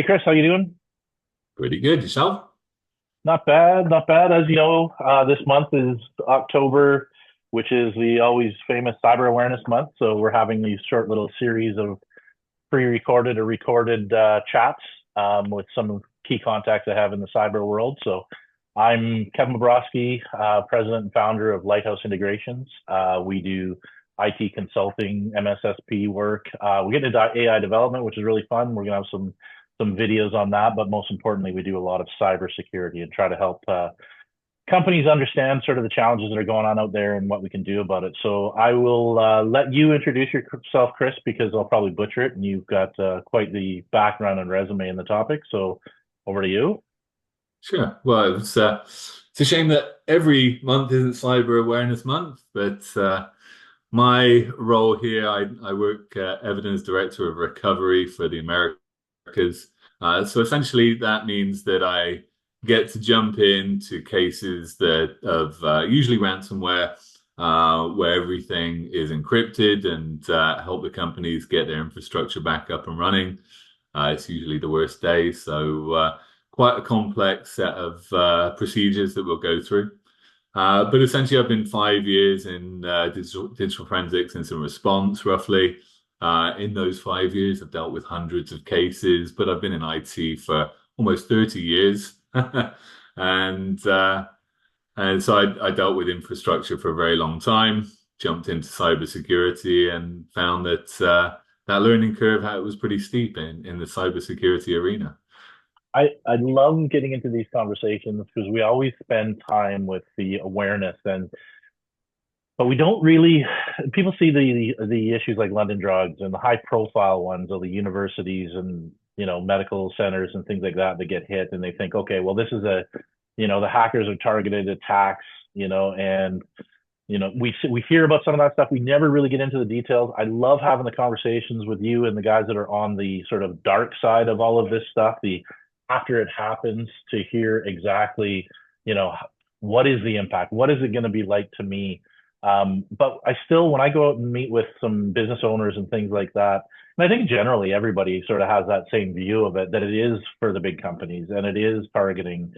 Chris, how you doing? Pretty good. Yourself? Not bad, not bad. As you know, this month is October, which is the always famous Cyber Awareness Month. So we're having these short little series of pre-recorded or recorded chats with some key contacts I have in the cyber world. So I'm Kevin Bobrovsky, president and founder of Lighthouse Integrations. We do IT consulting, MSSP work. We get into AI development, which is really fun. We're gonna have some videos on that, but most importantly, we do a lot of cybersecurity and try to help companies understand sort of the challenges that are going on out there and what we can do about it. So I will let you introduce yourself, Chris, because I'll probably butcher it, and you've got quite the background and resume in the topic. So over to you. Sure. Well, it's a shame that every month isn't Cyber Awareness Month, but my role here, I work evidence director of recovery for the Americas. So essentially, that means that I get to jump into cases that of usually ransomware, where everything is encrypted and help the companies get their infrastructure back up and running. It's usually the worst day, so quite a complex set of procedures that we'll go through. But essentially, I've been 5 years in digital forensics incident response, roughly. In those 5 years, I've dealt with hundreds of cases, but I've been in IT for almost 30 years. And so I dealt with infrastructure for a very long time, jumped into cybersecurity and found that that learning curve how it was pretty steep in the cybersecurity arena. I love getting into these conversations because we always spend time with the awareness and but we don't really people see the issues like London drugs and the high profile ones of the universities and medical centers and things like that that get hit and they think, okay, well, this is the hackers are targeted attacks, and we hear about some of that stuff. We never really get into the details. I love having the conversations with you and the guys that are on the sort of dark side of all of this stuff, the after it happens, to hear exactly, you know, what is the impact? What is it going to be like to me? But I still, when I go out and meet with some business owners and things like that, and I think generally everybody sort of has that same view of it, that it is for the big companies and it is targeting,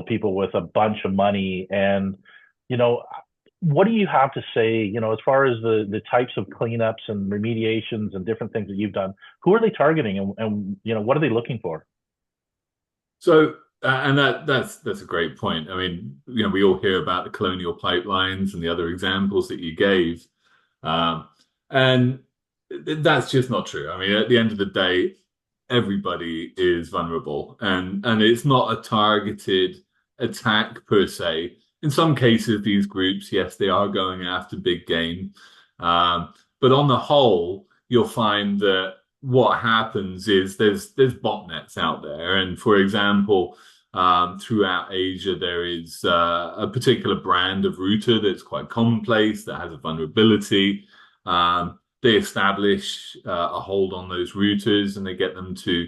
people with a bunch of money. And, you know, what do you have to say, as far as the types of cleanups and remediations and different things that you've done? Who are they targeting and what are they looking for? So, and that's a great point. I mean, we all hear about the colonial pipelines and the other examples that you gave, and that's just not true. I mean, at the end of the day, everybody is vulnerable, and it's not a targeted attack per se. In some cases, these groups, yes, they are going after big game, but on the whole, you'll find that what happens is there's botnets out there, and for example, throughout Asia, there is a particular brand of router that's quite commonplace that has a vulnerability. They establish a hold on those routers and they get them to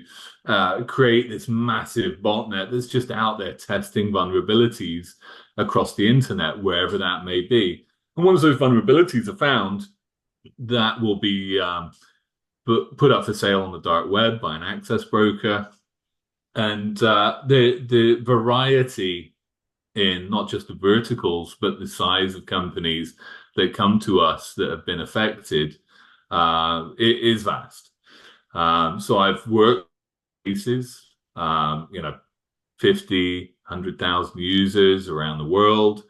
create this massive botnet that's just out there testing vulnerabilities across the internet, wherever that may be. And once those vulnerabilities are found, that will be put up for sale on the dark web by an access broker. And the variety in not just the verticals, but the size of companies that come to us that have been affected it is vast. So I've worked cases, 50, 100,000 users around the world,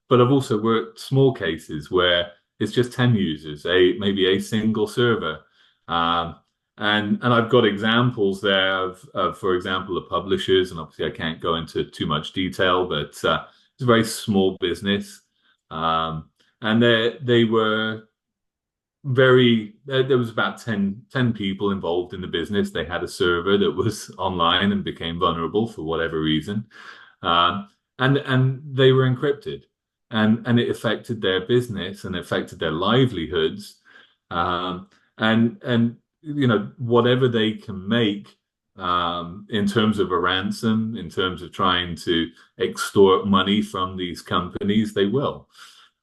but I've also worked small cases where it's just 10 users, maybe a single server. And I've got examples there of, for example, the publishers, and obviously I can't go into too much detail, but it's a very small business. And they were there was about 10 people involved in the business. They had a server that was online and became vulnerable for whatever reason. And they were encrypted. And it affected their business and affected their livelihoods. And whatever they can make in terms of a ransom, in terms of trying to extort money from these companies, they will.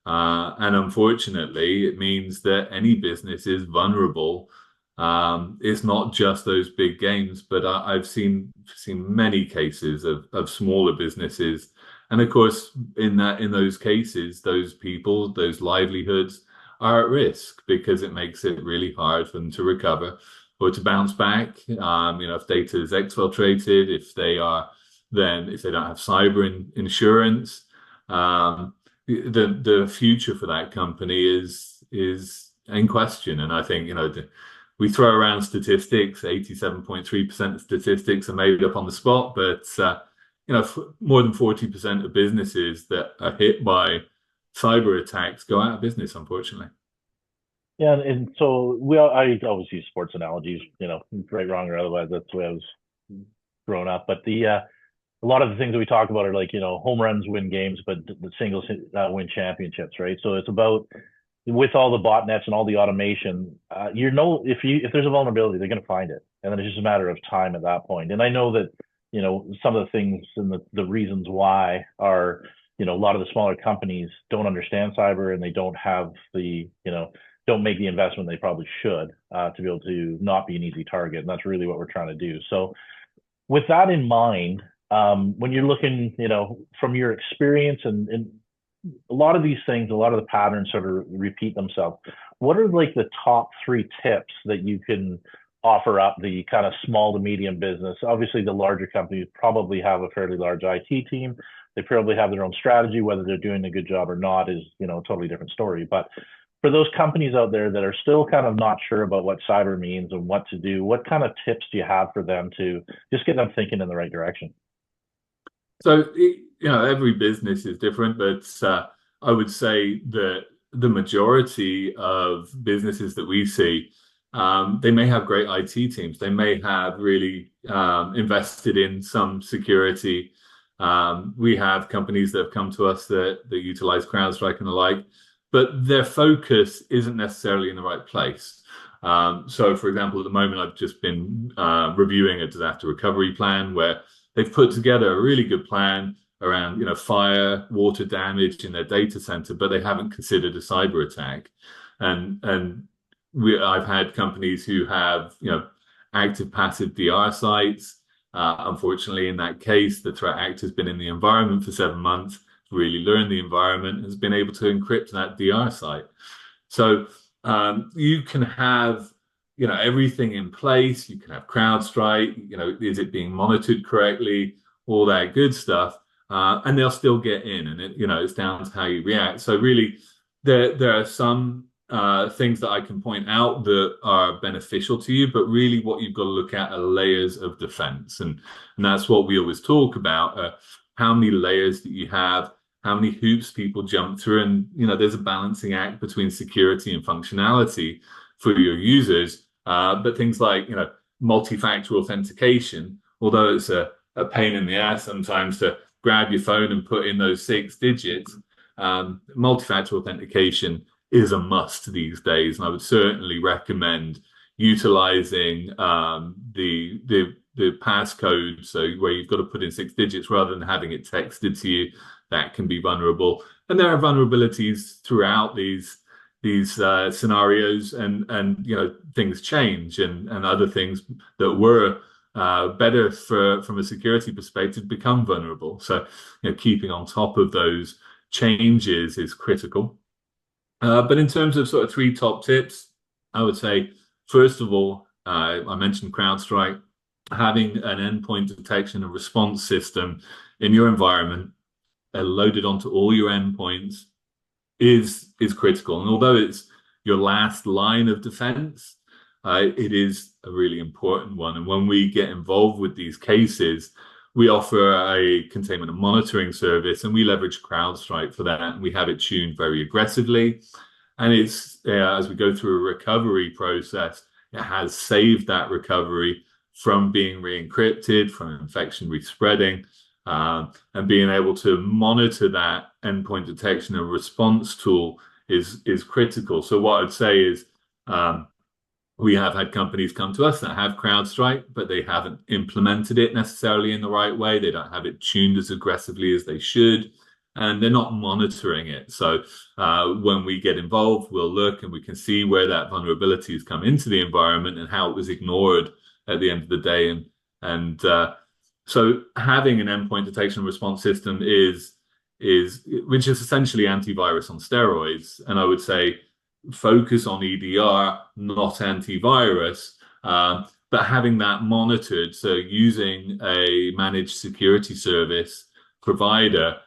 And unfortunately, it means that any business is vulnerable It's not just those big games, but I've seen many cases of smaller businesses, and of course, in those cases, those people, those livelihoods are at risk because it makes it really hard for them to recover or to bounce back. If data is exfiltrated, if they don't have insurance, the future for that company is in question. And I think we throw around statistics. 87.3% of statistics are made up on the spot, but more than 40% of businesses that are hit by cyber attacks go out of business, unfortunately. Yeah, and so I always use sports analogies, right, wrong, or otherwise. That's the way I was growing up. But a lot of the things that we talk about are like, home runs win games, but the singles win championships, right? So it's about, with all the botnets and all the automation, if there's a vulnerability, they're going to find it, and then it's just a matter of time at that point. And I know that some of the things and the reasons why are, a lot of the smaller companies don't understand cyber, and they don't have don't make the investment they probably should, to be able to not be an easy target. And that's really what we're trying to do. So with that in mind, when you're looking, from your experience, and a lot of these things, a lot of the patterns sort of repeat themselves. What are like the top 3 tips that you can offer up the kind of small to medium business? Obviously, the larger companies probably have a fairly large IT team. They probably have their own strategy. Whether they're doing a good job or not is, a totally different story. But for those companies out there that are still kind of not sure about what cyber means and what to do, what kind of tips do you have for them to just get them thinking in the right direction? So, every business is different, but I would say that the majority of businesses that we see, they may have great IT teams. They may have really invested in some security. We have companies that have come to us that utilize CrowdStrike and the like, but their focus isn't necessarily in the right place. So, for example, at the moment, I've just been reviewing a disaster recovery plan where they've put together a really good plan around, fire, water damage in their data center, but they haven't considered a cyber attack. And I've had companies who have, active passive DR sites. Unfortunately, in that case, the threat actor has been in the environment for 7 months, really learned the environment, has been able to encrypt that DR site. So you can have everything in place. You can have CrowdStrike, is it being monitored correctly, all that good stuff, and they'll still get in, and it's down to how you react. So really, there are some things that I can point out that are beneficial to you, but really what you've got to look at are layers of defense, and that's what we always talk about. How many layers that you have, how many hoops people jump through, and there's a balancing act between security and functionality for your users. But things like multi-factor authentication, although it's a pain in the ass sometimes to grab your phone and put in those 6 digits, multi-factor authentication is a must these days, and I would certainly recommend utilizing the passcode, so where you've got to put in 6 digits rather than having it texted to you. That can be vulnerable, and there are vulnerabilities throughout these scenarios, and things change, and other things that were better from a security perspective become vulnerable. So keeping on top of those changes is critical. But in terms of sort of 3 top tips, I would say, first of all, I mentioned CrowdStrike. Having an endpoint detection and response system in your environment loaded onto all your endpoints is critical. And although it's your last line of defense, it is a really important one. And when we get involved with these cases, we offer a containment and monitoring service, and we leverage CrowdStrike for that. And we have it tuned very aggressively. And it's as we go through a recovery process, it has saved that recovery from being re-encrypted, from infection respreading, and being able to monitor that endpoint detection and response tool is critical. So what I'd say is we have had companies come to us that have CrowdStrike, but they haven't implemented it necessarily in the right way. They don't have it tuned as aggressively as they should. and they're not monitoring it. So when we get involved, we'll look and we can see where that vulnerability has come into the environment and how it was ignored at the end of the day. And so having an endpoint detection and response system is which is essentially antivirus on steroids. And I would say focus on EDR, not antivirus. But having that monitored, so using a managed security service provider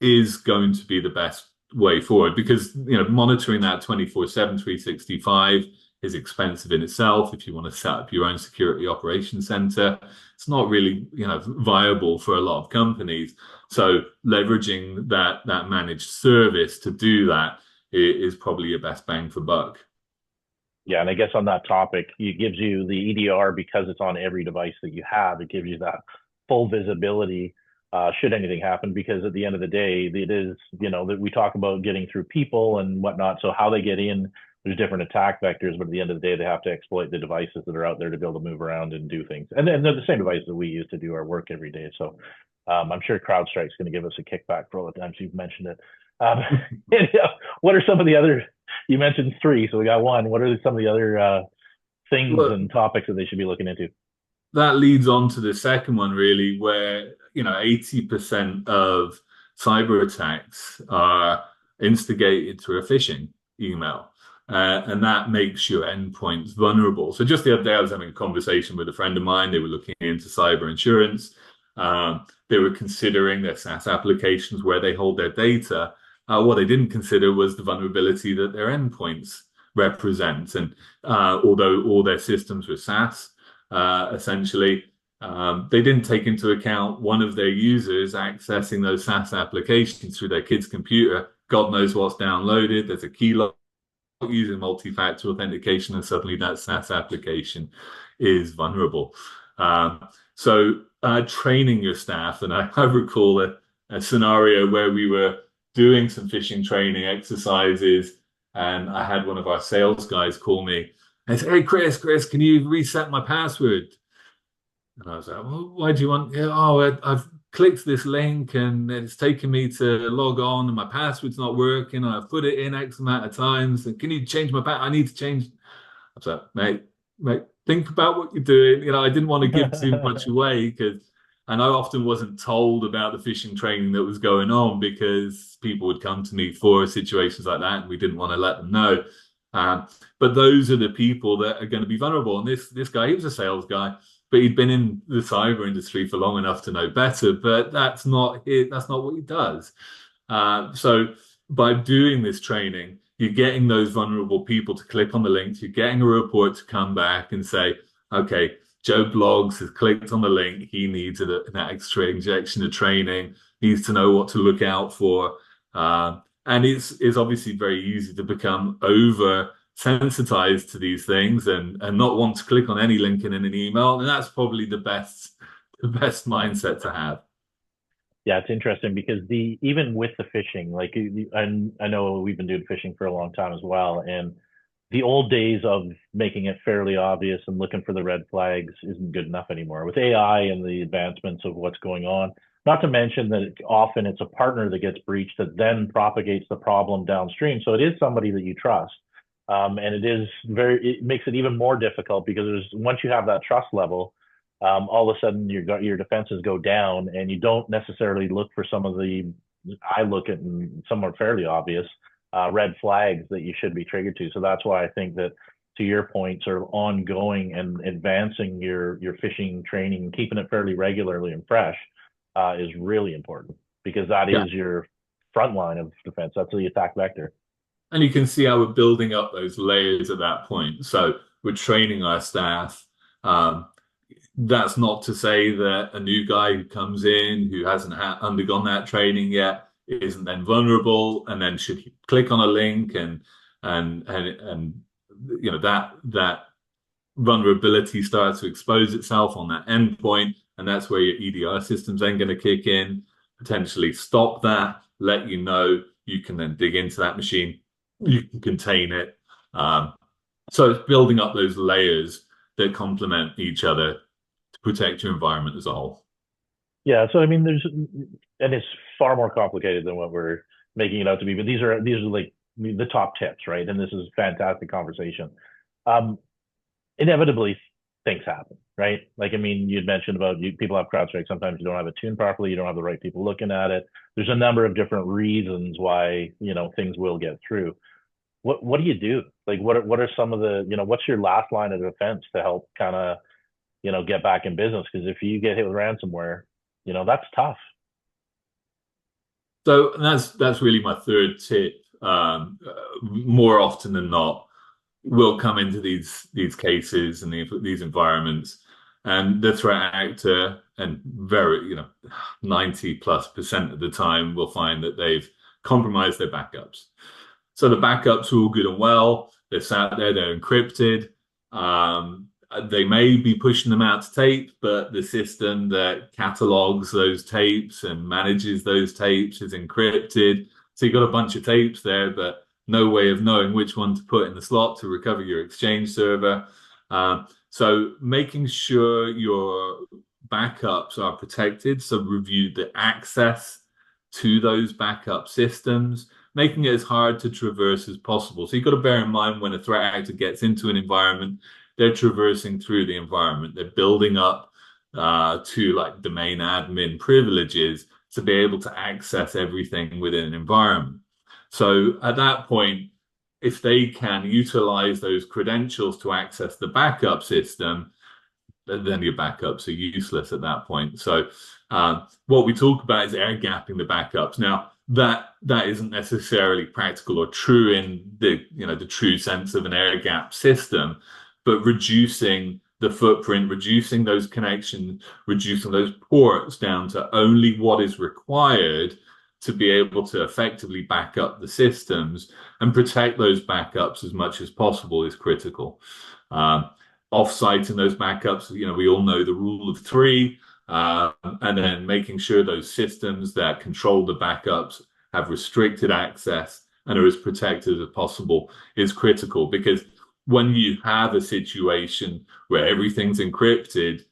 is going to be the best way forward, because monitoring that 24/7, 365 is expensive in itself. If you want to set up your own security operations center, it's not really viable for a lot of companies. So leveraging that managed service to do that is probably your best bang for buck. Yeah, and I guess on that topic, it gives you the EDR because it's on every device that you have. It gives you that full visibility should anything happen. Because at the end of the day, it is that we talk about getting through people and whatnot. So how they get in, there's different attack vectors, but at the end of the day, they have to exploit the devices that are out there to be able to move around and do things. And then they're the same devices that we use to do our work every day. So I'm sure CrowdStrike's going to give us a kickback for all the times you've mentioned it. And, what are some of the other? You mentioned three, so we got one. What are some of the other things Well, and topics that they should be looking into? that leads on to the second one, really, where 80% of cyber attacks are instigated through a phishing email. And that makes your endpoints vulnerable. So just the other day, I was having a conversation with a friend of mine. They were looking into cyber insurance. They were considering their SaaS applications where they hold their data. What they didn't consider was the vulnerability that their endpoints represent. And although all their systems were SaaS, essentially, they didn't take into account one of their users accessing those SaaS applications through their kid's computer. God knows what's downloaded. There's a key lock using multi-factor authentication, and suddenly that SaaS application is vulnerable. So training your staff, and I recall a scenario where we were doing some phishing training exercises, and I had one of our sales guys call me and say, "Hey, Chris, can you reset my password?" And I was like, "Well, why do you want?" "Yeah, oh, I've clicked this link and it's taken me to log on and my password's not working. I've put it in X amount of times. And can you change my password? I need to change." I was like, mate, think about what you're doing. I didn't want to give too much away and I often wasn't told about the phishing training that was going on, because people would come to me for situations like that and we didn't want to let them know. But those are the people that are going to be vulnerable. And this guy, he was a sales guy, but he'd been in the cyber industry for long enough to know better. But that's not it. That's not what he does. So by doing this training, you're getting those vulnerable people to click on the links. You're getting a report to come back and say, okay, Joe Bloggs has clicked on the link. He needs an extra injection of training, needs to know what to look out for. And it's obviously very easy to become over sensitized to these things and not want to click on any link in an email. And that's probably the best mindset to have. Yeah, it's interesting because even with the phishing, like, and I know we've been doing phishing for a long time as well, and the old days of making it fairly obvious and looking for the red flags isn't good enough anymore with AI and the advancements of what's going on. Not to mention that often it's a partner that gets breached that then propagates the problem downstream. So it is somebody that you trust. And it makes it even more difficult because once you have that trust level, all of a sudden your defenses go down, and you don't necessarily look for some of the, I look at, and some are fairly obvious red flags that you should be triggered to. So that's why I think that, to your point, sort of ongoing and advancing your phishing training and keeping it fairly regularly and fresh is really important, because that Yeah. is your front line of defense. That's the attack vector. And you can see how we're building up those layers at that point. So we're training our staff. That's not to say that a new guy who comes in who hasn't undergone that training yet isn't then vulnerable, and then should click on a link and that vulnerability starts to expose itself on that endpoint, and that's where your EDR system's then going to kick in, potentially stop that, let you know. You can then dig into that machine, you can contain it. So it's building up those layers that complement each other to protect your environment as a whole. Yeah, so I mean, and it's far more complicated than what we're making it out to be. But these are like the top tips, right? And this is fantastic conversation. Um, Inevitably, things happen, right? Like, I mean, you'd mentioned about people have CrowdStrike. Sometimes you don't have it tuned properly. You don't have the right people looking at it. There's a number of different reasons why things will get through. What do you do? Like, what are some of the what's your last line of defense to help kind of get back in business? Because if you get hit with ransomware, that's tough. So that's really my third tip. More often than not, we'll come into these cases and these environments, and the threat actor, and very 90+% of the time, will find that they've compromised their backups. So the backups are all good and well. They're sat there, they're encrypted. Um, they may be pushing them out to tape, but the system that catalogs those tapes and manages those tapes is encrypted. So you've got a bunch of tapes there, but no way of knowing which one to put in the slot to recover your Exchange server. So making sure your backups are protected. So review the access to those backup systems, making it as hard to traverse as possible. So you've got to bear in mind when a threat actor gets into an environment, they're traversing through the environment. They're building up to like domain admin privileges to be able to access everything within an environment. So at that point, if they can utilize those credentials to access the backup system, then your backups are useless at that point. So what we talk about is air gapping the backups. Now, that isn't necessarily practical or true in the true sense of an air gap system, but reducing the footprint, reducing those connections, reducing those ports down to only what is required to be able to effectively back up the systems and protect those backups as much as possible is critical. Off-siting those backups, we all know the rule of three, and then making sure those systems that control the backups have restricted access and are as protected as possible is critical, because when you have a situation where everything's encrypted,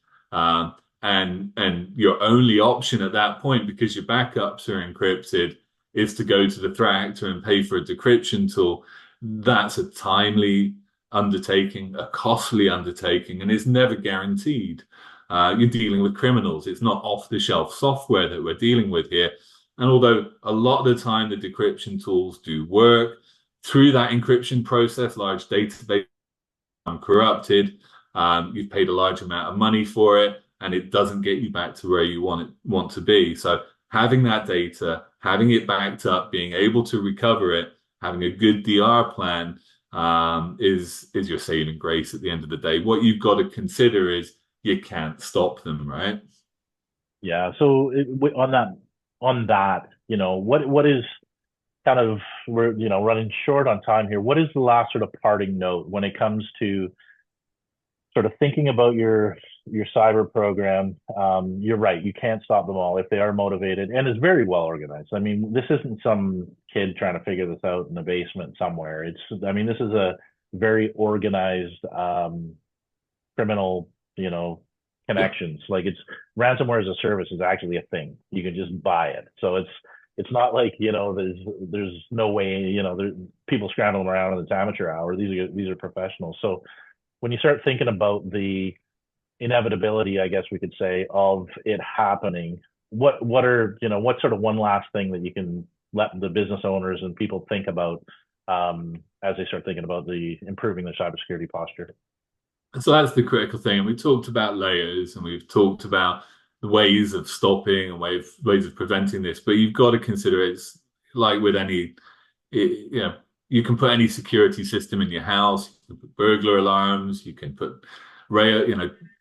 and your only option at that point, because your backups are encrypted, is to go to the threat actor and pay for a decryption tool, that's a timely undertaking, a costly undertaking, and it's never guaranteed. You're dealing with criminals. It's not off-the-shelf software that we're dealing with here. And although a lot of the time the decryption tools do work, through that encryption process, large database corrupted, you've paid a large amount of money for it, and it doesn't get you back to where you want to be. So having that data, having it backed up, being able to recover it, having a good DR plan is your saving grace at the end of the day. What you've got to consider is you can't stop them, right? Yeah. So on that, what is kind of, we're running short on time here. What is the last sort of parting note when it comes to sort of thinking about your cyber program? You're right. You can't stop them all if they are motivated, and it's very well organized. I mean, this isn't some kid trying to figure this out in the basement somewhere. This is a very organized criminal, Yeah. connections. Like, it's ransomware as a service is actually a thing. You can just buy it. So it's not like, there's no way, there's people scrambling around in the amateur hour. These are professionals. So when you start thinking about the inevitability, I guess we could say, of it happening, what what's sort of one last thing that you can let the business owners and people think about as they start thinking about the improving their cybersecurity posture? So that's the critical thing. And we talked about layers, and we've talked about the ways of stopping and ways of preventing this. But you've got to consider it's like with any, you can put any security system in your house. You can put burglar alarms. You can put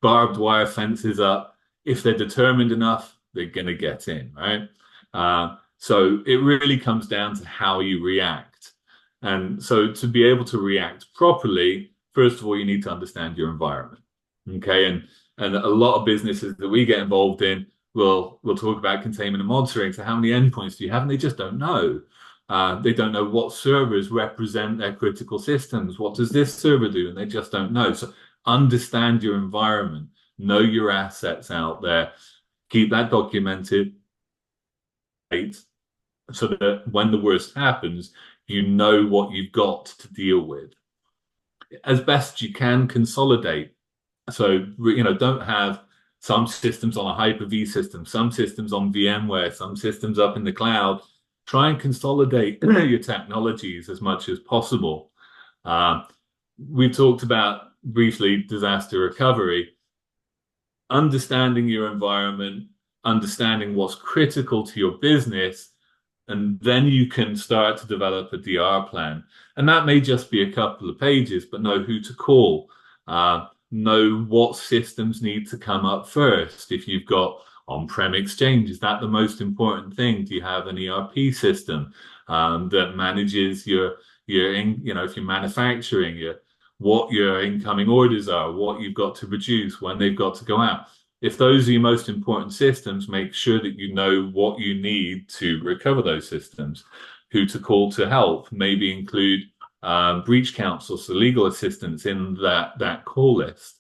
barbed wire fences up. If they're determined enough, they're going to get in, right? So it really comes down to how you react. And so to be able to react properly, first of all, you need to understand your environment. Okay. And a lot of businesses that we get involved in will talk about containment and monitoring. So how many endpoints do you have? And they just don't know. They don't know what servers represent their critical systems. What does this server do? And they just don't know. So understand your environment, know your assets out there, keep that documented so that when the worst happens, you know what you've got to deal with. As best you can, consolidate. So, don't have some systems on a Hyper-V system, some systems on VMware, some systems up in the cloud. Try and consolidate your technologies as much as possible. We've talked about briefly disaster recovery, understanding your environment, understanding what's critical to your business, and then you can start to develop a DR plan. And that may just be a couple of pages, but know who to call, know what systems need to come up first. If you've got on-prem Exchange, is that the most important thing? Do you have an ERP system that manages if you're manufacturing, what your incoming orders are, what you've got to produce, when they've got to go out? If those are your most important systems, make sure that you know what you need to recover those systems, who to call to help, maybe include breach counsel, so legal assistance in that call list.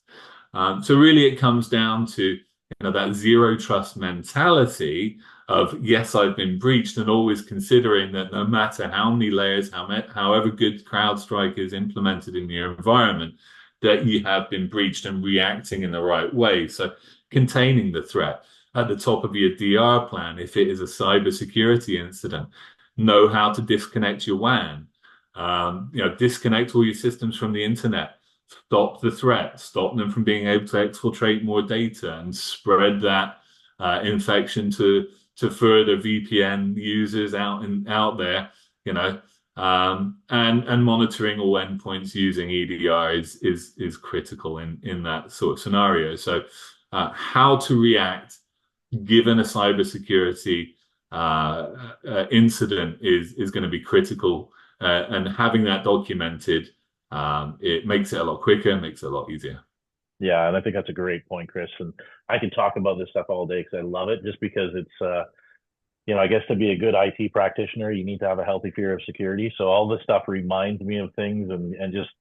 So really it comes down to that zero trust mentality of, yes, I've been breached, and always considering that no matter how many layers, however good CrowdStrike is implemented in your environment, that you have been breached and reacting in the right way. So containing the threat at the top of your DR plan. If it is a cybersecurity incident, know how to disconnect your WAN. Disconnect all your systems from the internet. Stop the threat. Stop them from being able to exfiltrate more data and spread that infection to further VPN users out there. And monitoring all endpoints using EDR is critical in that sort of scenario. So how to react given a cybersecurity incident is going to be critical, and having that documented, it makes it a lot quicker, makes it a lot easier. Yeah, and I think that's a great point, Chris. And I can talk about this stuff all day because I love it, just because it's I guess to be a good IT practitioner, you need to have a healthy fear of security. So all this stuff reminds me of things, and just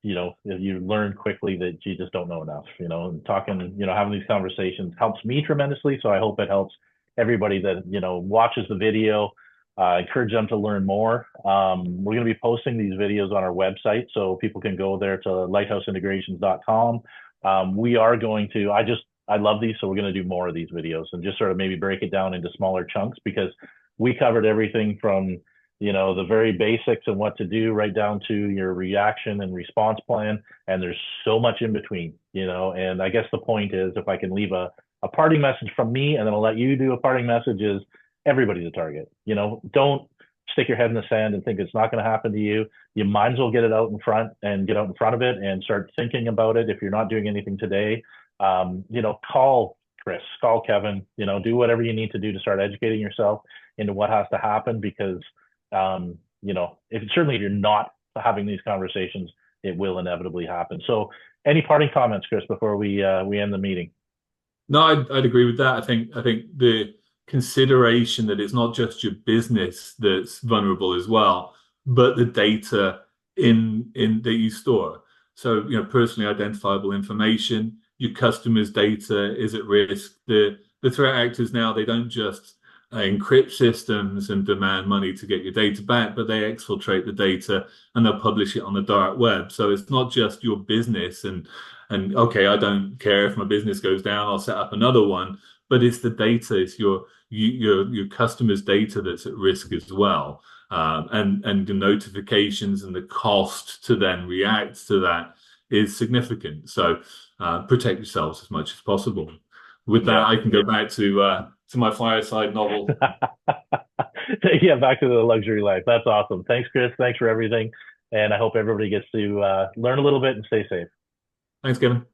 you learn quickly that you just don't know enough. And talking, having these conversations helps me tremendously. So I hope it helps everybody that watches the video. Encourage them to learn more. We're going to be posting these videos on our website, so people can go there to lighthouseintegrations.com. We are going to. I love these, so we're going to do more of these videos and just sort of maybe break it down into smaller chunks, because we covered everything from the very basics and what to do right down to your reaction and response plan, and there's so much in between. And I guess the point is, if I can leave a parting message from me, and then I'll let you do a parting message, is everybody's a target. Don't stick your head in the sand and think it's not going to happen to you. You might as well get out in front of it and start thinking about it. If you're not doing anything today, call Chris, call Kevin, do whatever you need to do to start educating yourself into what has to happen, because, if you're not having these conversations, it will inevitably happen. So any parting comments, Chris, before we end the meeting? No, I'd agree with that. I think the consideration that it's not just your business that's vulnerable as well, but the data in that you store. So, personally identifiable information, your customers' data is at risk. The threat actors now, they don't just encrypt systems and demand money to get your data back, but they exfiltrate the data and they'll publish it on the dark web. So it's not just your business and okay, I don't care if my business goes down, I'll set up another one. But it's the data, it's your customers' data that's at risk as well, and the notifications and the cost to then react to that is significant. So protect yourselves as much as possible. With that, I can go back to my fireside novel. Yeah, back to the luxury life. That's awesome. Thanks, Chris. Thanks for everything, and I hope everybody gets to learn a little bit and stay safe. Thanks, Kevin.